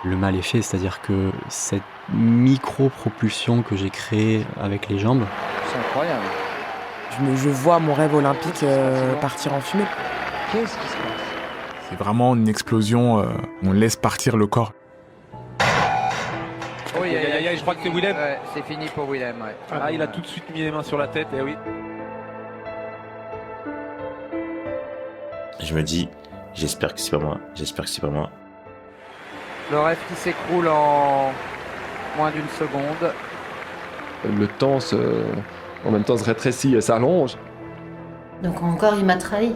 Le mal est fait, c'est-à-dire que cette micro-propulsion que j'ai créée avec les jambes, C'est incroyable. Je vois mon rêve olympique partir en fumée. Qu'est-ce qui se passe? C'est vraiment une explosion, on laisse partir le corps. Oui, je crois que c'est Willem. Ouais, c'est fini pour Willem. Ouais. Ah, il a tout de suite mis les mains sur la tête, eh oui. Je me dis, j'espère que c'est pas moi, Le rêve qui s'écroule en moins d'une seconde. Le temps en même temps se rétrécit et s'allonge. Donc encore, il m'a trahi.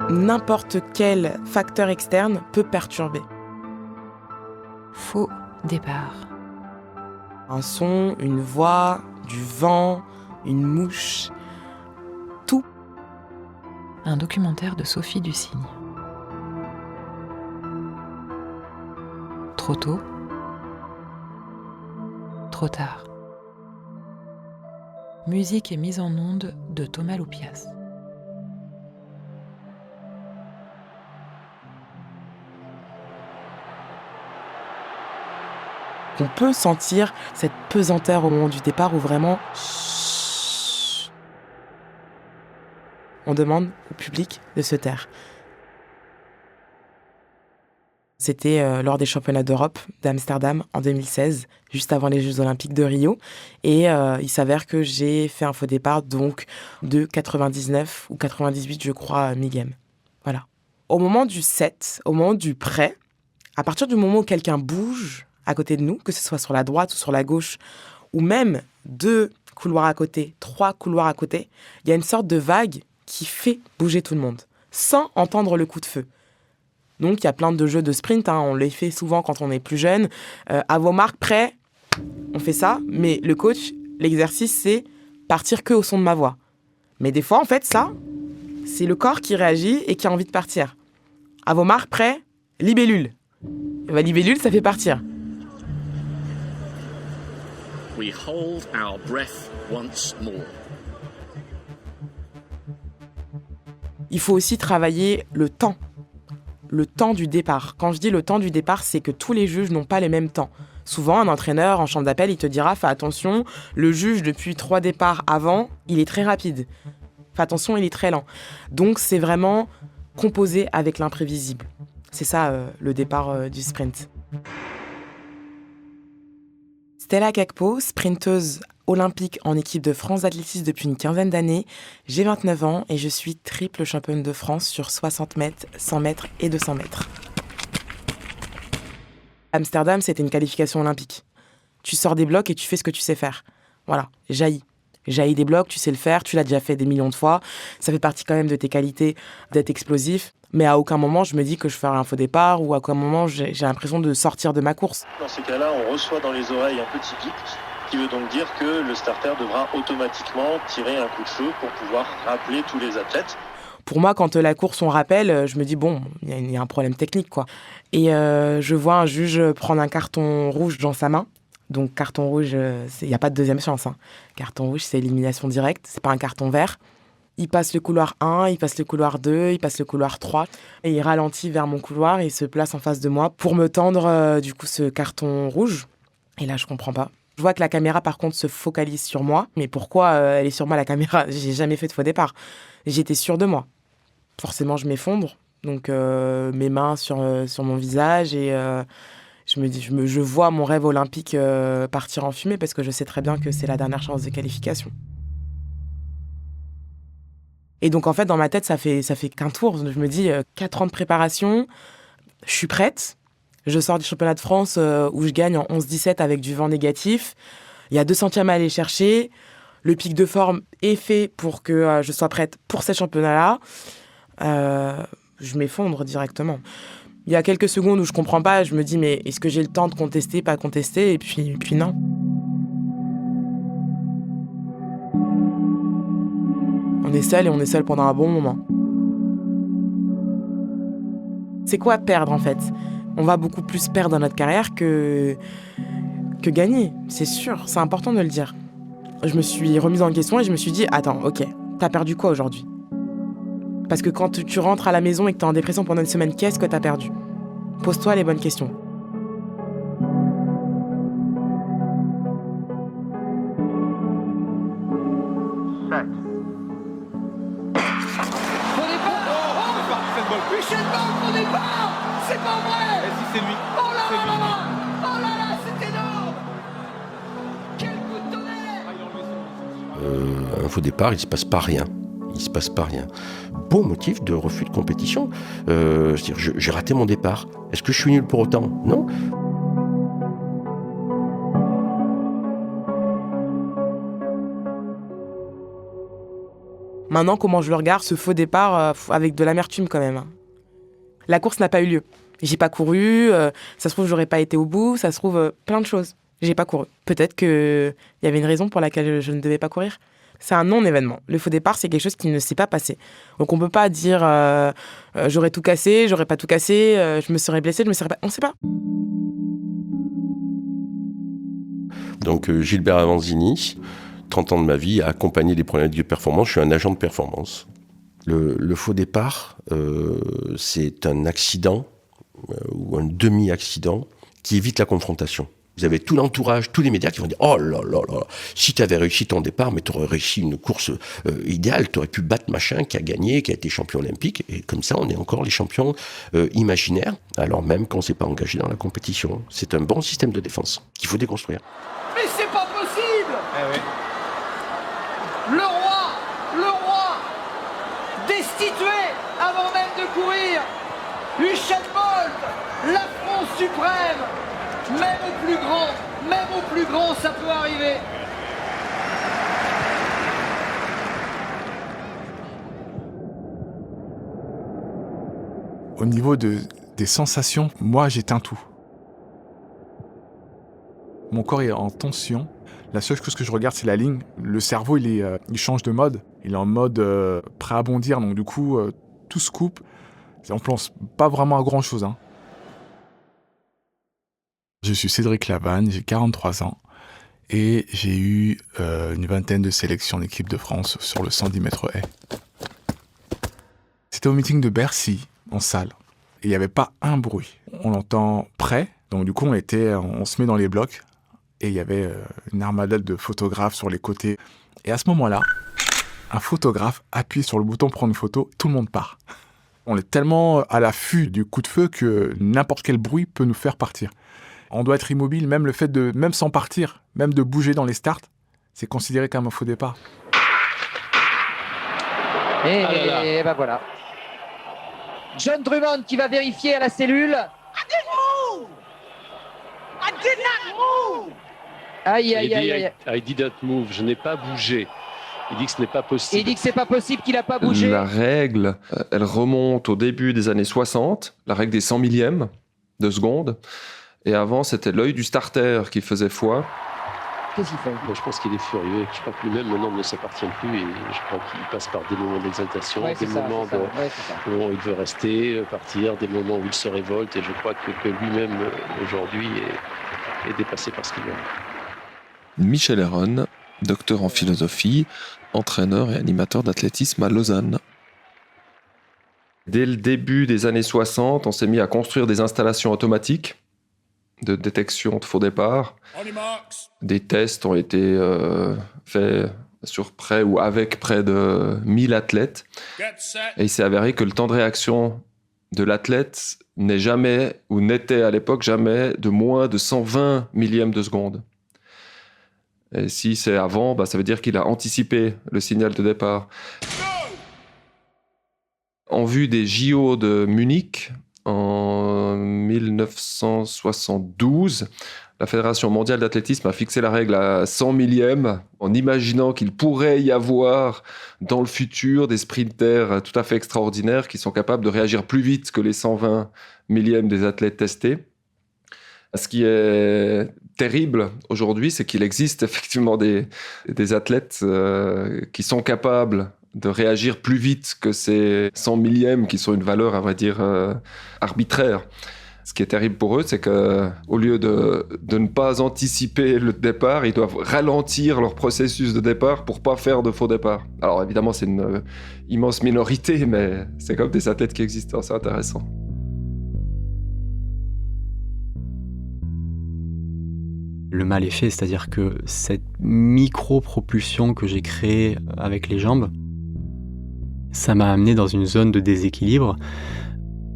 N'importe quel facteur externe peut perturber. Faux départ. Un son, une voix, du vent, une mouche, tout. Un documentaire de Sophie Dussigne. Trop tôt. Trop tard. Musique et mise en onde de Thomas Loupias. On peut sentir cette pesanteur au moment du départ où vraiment on demande au public de se taire. C'était lors des championnats d'Europe d'Amsterdam en 2016, juste avant les Jeux Olympiques de Rio. Et il s'avère que j'ai fait un faux départ donc de 99 ou 98, je crois, mi-game. Voilà. Au moment du set, au moment du prêt, à partir du moment où quelqu'un bouge à côté de nous, que ce soit sur la droite ou sur la gauche, ou même 2 couloirs à côté, 3 couloirs à côté, il y a une sorte de vague qui fait bouger tout le monde, sans entendre le coup de feu. Donc il y a plein de jeux de sprint, on les fait souvent quand on est plus jeune. À vos marques, prêts, on fait ça, mais le coach, l'exercice, c'est partir que au son de ma voix. Mais des fois, en fait, ça, c'est le corps qui réagit et qui a envie de partir. À vos marques, prêts, libellule. Libellule, ça fait partir. We hold our breath once more. Il faut aussi travailler le temps du départ. Quand je dis le temps du départ, c'est que tous les juges n'ont pas les mêmes temps. Souvent, un entraîneur en chambre d'appel, il te dira « Fais attention, le juge, depuis 3 départs avant, il est très rapide. Fais attention, il est très lent. » Donc, c'est vraiment composer avec l'imprévisible. C'est ça, le départ du sprint. Stella Gakpo, sprinteuse olympique en équipe de France d'athlétisme depuis une quinzaine d'années. J'ai 29 ans et je suis triple championne de France sur 60 mètres, 100 mètres et 200 mètres. Amsterdam, c'était une qualification olympique. Tu sors des blocs et tu fais ce que tu sais faire. Voilà, jaillis des blocs, tu sais le faire, tu l'as déjà fait des millions de fois. Ça fait partie quand même de tes qualités d'être explosif. Mais à aucun moment, je me dis que je ferai un faux départ ou à aucun moment, j'ai l'impression de sortir de ma course. Dans ces cas-là, on reçoit dans les oreilles un petit bip qui veut donc dire que le starter devra automatiquement tirer un coup de feu pour pouvoir rappeler tous les athlètes. Pour moi, quand la course on rappelle, je me dis bon, il y a un problème technique, quoi. Et je vois un juge prendre un carton rouge dans sa main. Donc carton rouge, il n'y a pas de deuxième chance. Carton rouge, c'est élimination directe, c'est pas un carton vert. Il passe le couloir 1, il passe le couloir 2, il passe le couloir 3. Et il ralentit vers mon couloir et il se place en face de moi pour me tendre du coup ce carton rouge. Et là, je comprends pas. Je vois que la caméra, par contre, se focalise sur moi. Mais pourquoi elle est sur moi, la caméra ? J'ai jamais fait de faux départ. J'étais sûre de moi. Forcément, je m'effondre. Donc, mes mains sur mon visage et je vois mon rêve olympique partir en fumée parce que je sais très bien que c'est la dernière chance de qualification. Et donc, en fait, dans ma tête, ça fait qu'un tour. Je me dis, 4 ans de préparation, je suis prête. Je sors du championnat de France où je gagne en 11-17 avec du vent négatif. Il y a 2 centièmes à aller chercher. Le pic de forme est fait pour que je sois prête pour ces championnats-là. Je m'effondre directement. Il y a quelques secondes où je comprends pas. Je me dis, mais est-ce que j'ai le temps de contester, pas contester ? Et puis non. On est seul et on est seul pendant un bon moment. C'est quoi perdre en fait ? On va beaucoup plus perdre dans notre carrière que gagner, c'est sûr, c'est important de le dire. Je me suis remise en question et je me suis dit, attends, ok, t'as perdu quoi aujourd'hui ? Parce que quand tu rentres à la maison et que t'es en dépression pendant une semaine, qu'est-ce que t'as perdu ? Pose-toi les bonnes questions. Michel Ball, au départ. C'est pas vrai. Si, c'est lui. Oh là C'est lui. là. Oh là là, c'est énorme. Quel coup de tonnerre. Un faux départ, il se passe pas rien. Il se passe pas rien. Bon motif de refus de compétition. C'est-à-dire, j'ai raté mon départ. Est-ce que je suis nul pour autant ? Non. Maintenant, comment je le regarde, ce faux départ, avec de l'amertume quand même. La course n'a pas eu lieu. J'ai pas couru, ça se trouve, j'aurais pas été au bout, ça se trouve, plein de choses. J'ai pas couru. Peut-être qu'il y avait une raison pour laquelle je ne devais pas courir. C'est un non-événement. Le faux départ, c'est quelque chose qui ne s'est pas passé. Donc on peut pas dire j'aurais tout cassé, j'aurais pas tout cassé, je me serais blessé, je me serais pas... On sait pas. Donc Gilbert Avanzini, 30 ans de ma vie, a accompagné des problématiques de performance. Je suis un agent de performance. Le faux départ, c'est un accident ou un demi-accident qui évite la confrontation. Vous avez tout l'entourage, tous les médias qui vont dire « Oh là là là, si tu avais réussi ton départ, mais tu aurais réussi une course idéale, tu aurais pu battre machin qui a gagné, qui a été champion olympique. » Et comme ça, on est encore les champions imaginaires, alors même qu'on ne s'est pas engagé dans la compétition. C'est un bon système de défense qu'il faut déconstruire. Mais c'est pas possible. Eh oui. Le roi, destitué avant même de courir. Usain Bolt, l'affront suprême. Même au plus grand, ça peut arriver. Au niveau des sensations, moi j'éteins tout. Mon corps est en tension. La seule chose que je regarde, c'est la ligne. Le cerveau, il change de mode. Il est en mode prêt à bondir. Donc du coup, tout se coupe. On pense pas vraiment à grand-chose. Hein. Je suis Cédric Lavanne, j'ai 43 ans. Et j'ai eu une vingtaine de sélections d'équipe de France sur le 110 mètres haies. C'était au meeting de Bercy, en salle. Et il n'y avait pas un bruit. On l'entend prêt. Donc du coup, on se met dans les blocs. Et il y avait une armada de photographes sur les côtés. Et à ce moment-là, un photographe appuie sur le bouton prendre une photo, tout le monde part. On est tellement à l'affût du coup de feu que n'importe quel bruit peut nous faire partir. On doit être immobile, même le fait même sans partir, même de bouger dans les starts, c'est considéré comme un faux départ. Et ben voilà. John Drummond qui va vérifier à la cellule. Aïe, aïe, aïe, aïe. I didn't move, je n'ai pas bougé. Il dit que ce n'est pas possible. Il dit que c'est pas possible, qu'il n'a pas bougé. La règle, elle remonte au début des années 60, la règle des 100 millièmes de seconde. Et avant, c'était l'œil du starter qui faisait foi. Qu'est-ce qu'il fait ? Je pense qu'il est furieux. Je crois que lui-même, le nombre ne s'appartient plus. Et je crois qu'il passe par des moments d'exaltation, des moments où il veut rester, partir, des moments où il se révolte. Et je crois que lui-même, aujourd'hui, est dépassé par ce qu'il a. Michel Héron, docteur en philosophie, entraîneur et animateur d'athlétisme à Lausanne. Dès le début des années 60, on s'est mis à construire des installations automatiques de détection de faux départ. Des tests ont été faits sur près ou avec près de 1000 athlètes. Et il s'est avéré que le temps de réaction de l'athlète n'est jamais, ou n'était à l'époque jamais, de moins de 120 millièmes de seconde. Et si c'est avant, ça veut dire qu'il a anticipé le signal de départ. En vue des JO de Munich, en 1972, la Fédération mondiale d'athlétisme a fixé la règle à 100 millièmes, en imaginant qu'il pourrait y avoir dans le futur des sprinters tout à fait extraordinaires qui sont capables de réagir plus vite que les 120 millièmes des athlètes testés. Ce qui est terrible aujourd'hui, c'est qu'il existe effectivement des athlètes qui sont capables de réagir plus vite que ces 100 millièmes qui sont une valeur, à vrai dire, arbitraire. Ce qui est terrible pour eux, c'est qu'au lieu de ne pas anticiper le départ, ils doivent ralentir leur processus de départ pour pas faire de faux départ. Alors évidemment, c'est une immense minorité, mais c'est comme des athlètes qui existent, c'est intéressant. Le mal est fait, c'est-à-dire que cette micro-propulsion que j'ai créée avec les jambes, ça m'a amené dans une zone de déséquilibre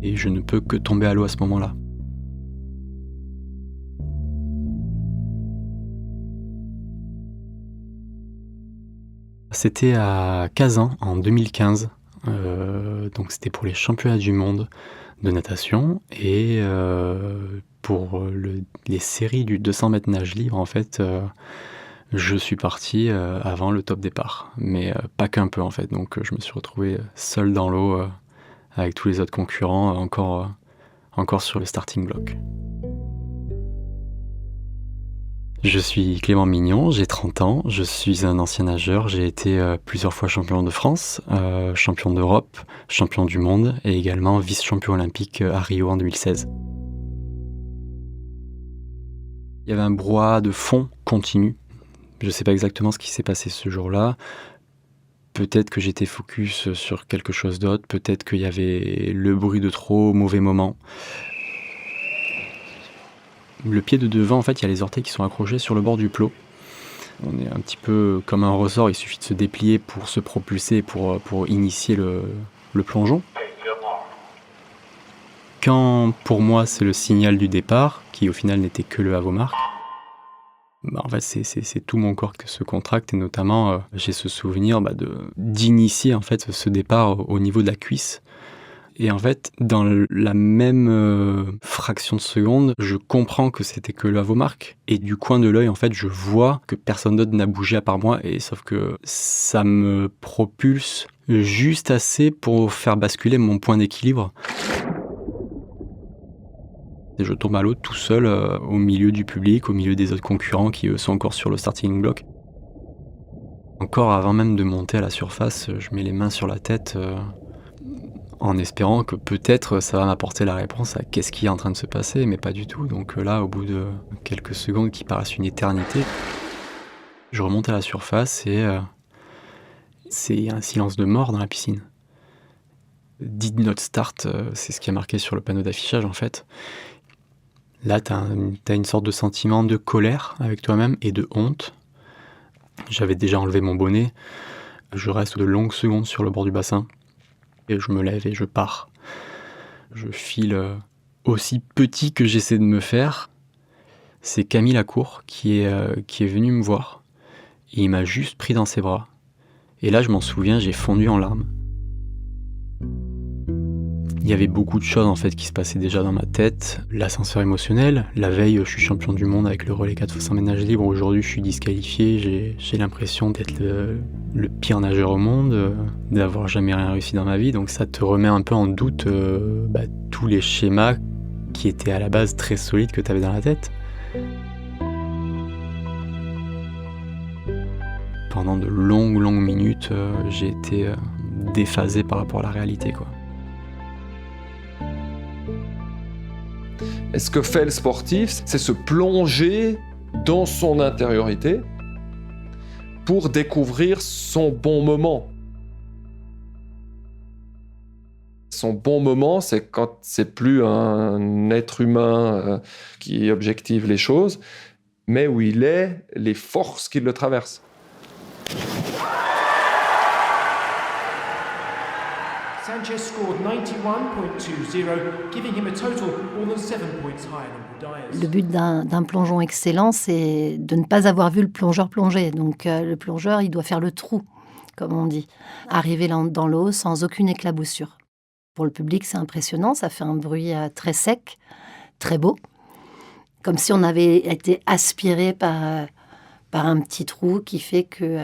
et je ne peux que tomber à l'eau à ce moment-là. C'était à Kazan en 2015, donc c'était pour les championnats du monde de natation et pour les séries du 200 mètres nage libre, en fait, je suis parti avant le top départ, mais pas qu'un peu en fait, donc je me suis retrouvé seul dans l'eau avec tous les autres concurrents encore sur le starting block. Je suis Clément Mignon, j'ai 30 ans, je suis un ancien nageur, j'ai été plusieurs fois champion de France, champion d'Europe, champion du monde et également vice-champion olympique à Rio en 2016. Il y avait un brouhaha de fond continu. Je ne sais pas exactement ce qui s'est passé ce jour-là. Peut-être que j'étais focus sur quelque chose d'autre, peut-être qu'il y avait le bruit de trop au mauvais moment. Le pied de devant, en fait, il y a les orteils qui sont accrochés sur le bord du plot. On est un petit peu comme un ressort, il suffit de se déplier pour se propulser, pour initier le plongeon. Quand, pour moi, c'est le signal du départ, qui au final n'était que le Havomark, en fait, c'est tout mon corps qui se contracte, et notamment, j'ai ce souvenir d'initier en fait, ce départ au niveau de la cuisse. Et en fait, dans la même fraction de seconde, je comprends que c'était que le Havomark. Et du coin de l'œil, en fait, je vois que personne d'autre n'a bougé à part moi. Et sauf que ça me propulse juste assez pour faire basculer mon point d'équilibre. Et je tombe à l'eau tout seul au milieu du public, au milieu des autres concurrents qui eux sont encore sur le starting block. Encore avant même de monter à la surface, je mets les mains sur la tête en espérant que peut-être ça va m'apporter la réponse à qu'est-ce qui est en train de se passer, mais pas du tout. Donc là, au bout de quelques secondes qui paraissent une éternité, je remonte à la surface et c'est un silence de mort dans la piscine. Did not start, c'est ce qui est marqué sur le panneau d'affichage en fait. Là, t'as une sorte de sentiment de colère avec toi-même et de honte. J'avais déjà enlevé mon bonnet. Je reste de longues secondes sur le bord du bassin. Et je me lève et je pars. Je file aussi petit que j'essaie de me faire. C'est Camille Lacour qui est venu me voir. Et il m'a juste pris dans ses bras. Et là, je m'en souviens, j'ai fondu en larmes. Il y avait beaucoup de choses en fait qui se passaient déjà dans ma tête. L'ascenseur émotionnel. La veille, je suis champion du monde avec le relais 4x100 mètres nage libre. Aujourd'hui, je suis disqualifié. J'ai l'impression d'être le pire nageur au monde, d'avoir jamais rien réussi dans ma vie. Donc ça te remet un peu en doute tous les schémas qui étaient à la base très solides que tu avais dans la tête. Pendant de longues minutes, j'ai été déphasé par rapport à la réalité, quoi. Et ce que fait le sportif, c'est se plonger dans son intériorité pour découvrir son bon moment. Son bon moment, c'est quand c'est plus un être humain qui objective les choses, mais où il est les forces qui le traversent. Sanchez scored 91.20, giving him a total more than 7 points higher than Budayas. Le but d'un plongeon excellent, c'est de ne pas avoir vu le plongeur plonger. Donc le plongeur, il doit faire le trou, comme on dit. Arriver dans l'eau sans aucune éclaboussure. Pour le public, c'est impressionnant, ça fait un bruit très sec, très beau. Comme si on avait été aspiré par un petit trou qui fait que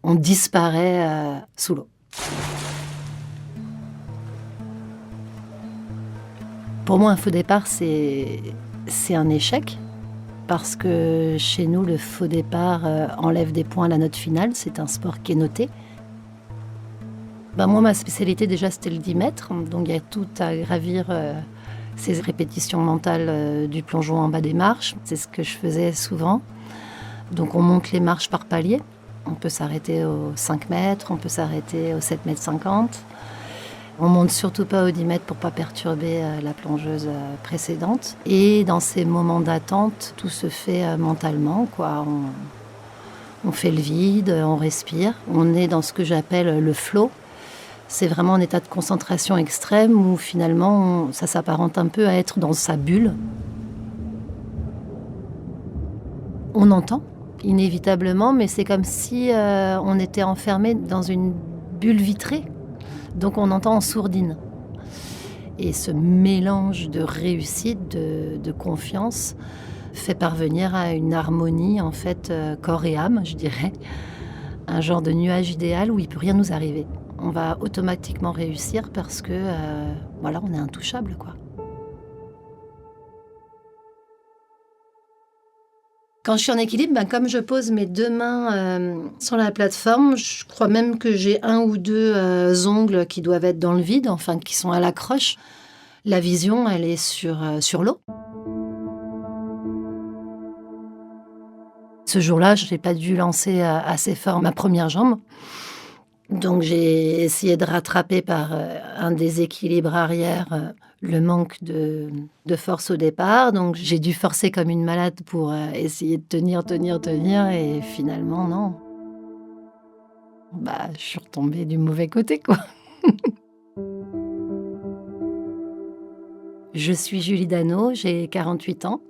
on disparaît sous l'eau. Pour moi, un faux départ, c'est un échec, parce que chez nous, le faux départ enlève des points à la note finale. C'est un sport qui est noté. Moi, ma spécialité, déjà, c'était le 10 mètres. Donc, il y a tout à gravir ces répétitions mentales du plongeon en bas des marches. C'est ce que je faisais souvent. Donc on monte les marches par palier. On peut s'arrêter aux 5 mètres, on peut s'arrêter aux 7 mètres 50. On monte surtout pas aux 10 mètres pour pas perturber la plongeuse précédente. Et dans ces moments d'attente, tout se fait mentalement, quoi. On fait le vide, on respire. On est dans ce que j'appelle le flow. C'est vraiment un état de concentration extrême où finalement ça s'apparente un peu à être dans sa bulle. On entend inévitablement, mais c'est comme si on était enfermé dans une bulle vitrée. Donc on entend en sourdine. Et ce mélange de réussite, de confiance, fait parvenir à une harmonie, en fait, corps et âme, je dirais. Un genre de nuage idéal où il ne peut rien nous arriver. On va automatiquement réussir parce que, voilà, on est intouchable, quoi. Quand je suis en équilibre, comme je pose mes 2 mains sur la plateforme, je crois même que j'ai 1 ou 2 ongles qui doivent être dans le vide, enfin qui sont à l'accroche. La vision, elle est sur l'eau. Ce jour-là, je n'ai pas dû lancer assez fort ma première jambe. Donc j'ai essayé de rattraper par un déséquilibre arrière le manque de force au départ. Donc j'ai dû forcer comme une malade pour essayer de tenir. Et finalement, non. Je suis retombée du mauvais côté, quoi. Je suis Julie Dano, j'ai 48 ans.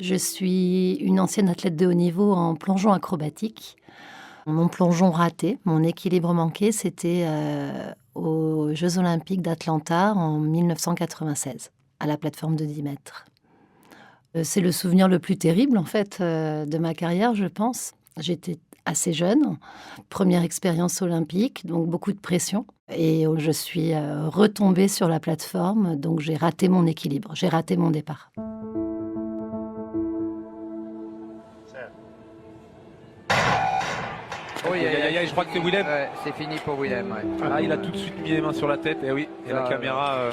Je suis une ancienne athlète de haut niveau en plongeon acrobatique. Mon plongeon raté, mon équilibre manqué, c'était aux Jeux Olympiques d'Atlanta en 1996, à la plateforme de 10 mètres. C'est le souvenir le plus terrible, en fait, de ma carrière, je pense. J'étais assez jeune, première expérience olympique, donc beaucoup de pression. Et je suis retombée sur la plateforme, donc j'ai raté mon équilibre, j'ai raté mon départ. Oui, je crois que c'est Willem. Ouais, c'est fini pour Willem. Ouais. Ah, il a tout de suite mis les mains sur la tête, et oui, et la caméra...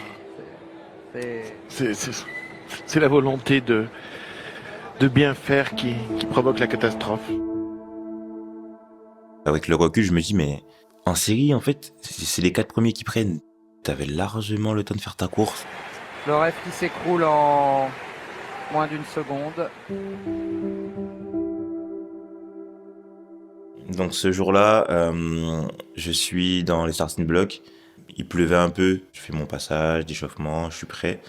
C'est la volonté de bien faire qui provoque la catastrophe. Avec le recul, je me dis, mais en série, en fait, c'est les 4 premiers qui prennent. T'avais largement le temps de faire ta course. Le rêve qui s'écroule en moins d'1 seconde. Donc ce jour-là, je suis dans les starting blocks. Il pleuvait un peu. Je fais mon passage d'échauffement, je suis prêt.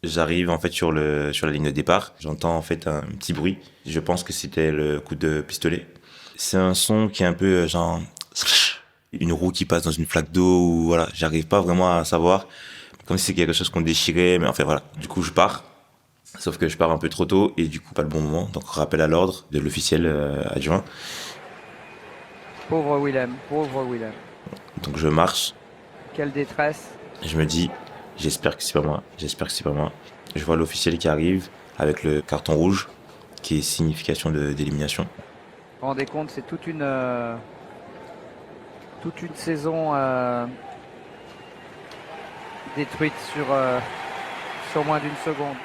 J'arrive en fait sur la ligne de départ. J'entends en fait un petit bruit. Je pense que c'était le coup de pistolet. C'est un son qui est un peu genre une roue qui passe dans une flaque d'eau. Ou voilà, j'arrive pas vraiment à savoir. Comme si c'est quelque chose qu'on déchirait. Mais en fait voilà. Du coup je pars. Sauf que je pars un peu trop tôt et du coup pas le bon moment. Donc rappel à l'ordre de l'officiel adjoint. Pauvre Willem. Donc je marche. Quelle détresse. Je me dis, j'espère que c'est pas moi. Je vois l'officiel qui arrive avec le carton rouge, qui est signification d'élimination. Vous vous rendez compte, c'est toute une saison détruite sur moins d'1 seconde.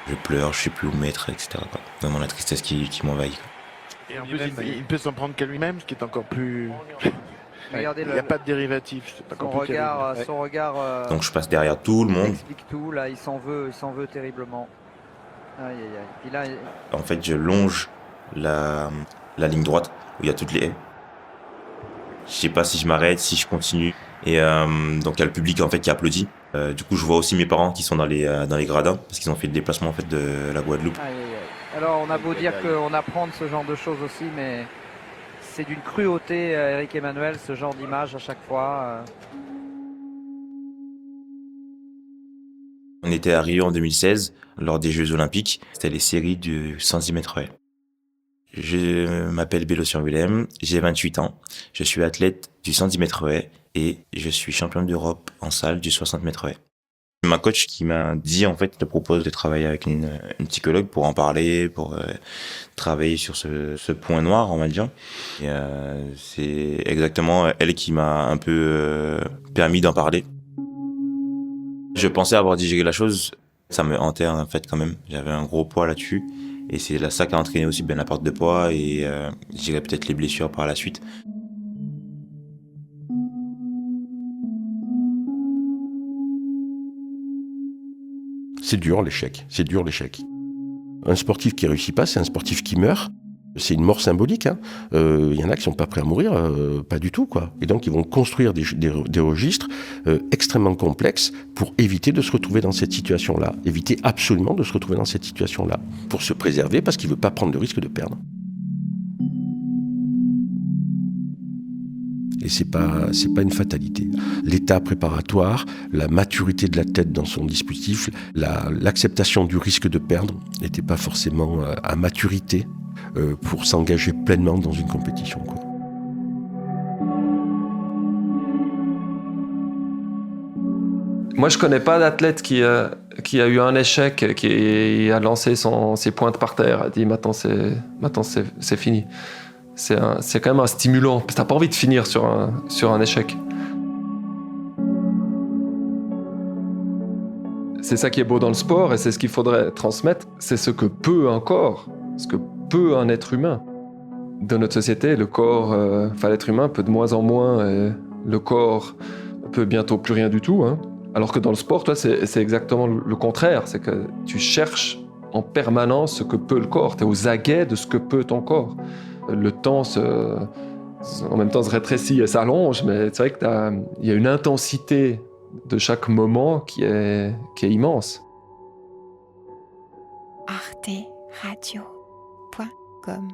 Je pleure, je sais plus où me mettre, etc. Vraiment la tristesse qui m'envahit. Et en plus, il peut s'en prendre qu'à lui-même, ce qui est encore plus... Regardez, il n'y a pas de dérivatif. C'est pas compliqué. Son regard... Donc je passe derrière tout le monde. explique tout, là, il s'en veut terriblement. Aïe. Puis là, En fait, je longe la ligne droite, où il y a toutes les haies. Je sais pas si je m'arrête, si je continue. Et donc il y a le public en fait qui applaudit. Du coup, je vois aussi mes parents qui sont dans les gradins, parce qu'ils ont fait le déplacement en fait de la Guadeloupe. Aïe. Alors, on a beau dire qu'on apprend de ce genre de choses aussi, mais c'est d'une cruauté, Eric Emmanuel, ce genre d'image à chaque fois. On était à Rio en 2016, lors des Jeux Olympiques. C'était les séries du 110 mètres haies. Je m'appelle Bélocian Willem, j'ai 28 ans. Je suis athlète du 110 mètres haies et je suis champion d'Europe en salle du 60 mètres haies. Ma coach qui m'a dit, en fait, te propose de travailler avec une psychologue pour en parler, pour travailler sur ce point noir, on va dire. Et c'est exactement elle qui m'a un peu permis d'en parler. Je pensais avoir digéré la chose Ça me hantait en fait quand même. J'avais un gros poids là-dessus. Et c'est ça qui a entraîné aussi bien la perte de poids et je dirais peut-être les blessures par la suite. C'est dur l'échec, c'est dur l'échec. Un sportif qui réussit pas, c'est un sportif qui meurt. C'est une mort symbolique. Y en a qui sont pas prêts à mourir, pas du tout, quoi. Et donc ils vont construire des registres extrêmement complexes pour éviter de se retrouver dans cette situation-là, éviter absolument de se retrouver dans cette situation-là, pour se préserver parce qu'il veut pas prendre le risque de perdre. Et c'est pas une fatalité. L'état préparatoire, la maturité de la tête dans son dispositif, l'acceptation du risque de perdre n'était pas forcément à maturité pour s'engager pleinement dans une compétition, quoi. Moi, je connais pas d'athlète qui a eu un échec, qui a lancé ses pointes par terre, a dit maintenant c'est fini. C'est quand même un stimulant, parce que t'as pas envie de finir sur un échec. C'est ça qui est beau dans le sport, et c'est ce qu'il faudrait transmettre, c'est ce que peut un corps, ce que peut un être humain. Dans notre société, le corps, l'être humain peut de moins en moins, et le corps peut bientôt plus rien du tout, hein. Alors que dans le sport, toi, c'est exactement le contraire, c'est que tu cherches en permanence ce que peut le corps, t'es aux aguets de ce que peut ton corps. Le temps en même temps se rétrécit et s'allonge, mais c'est vrai qu'il y a une intensité de chaque moment qui est immense. arteradio.com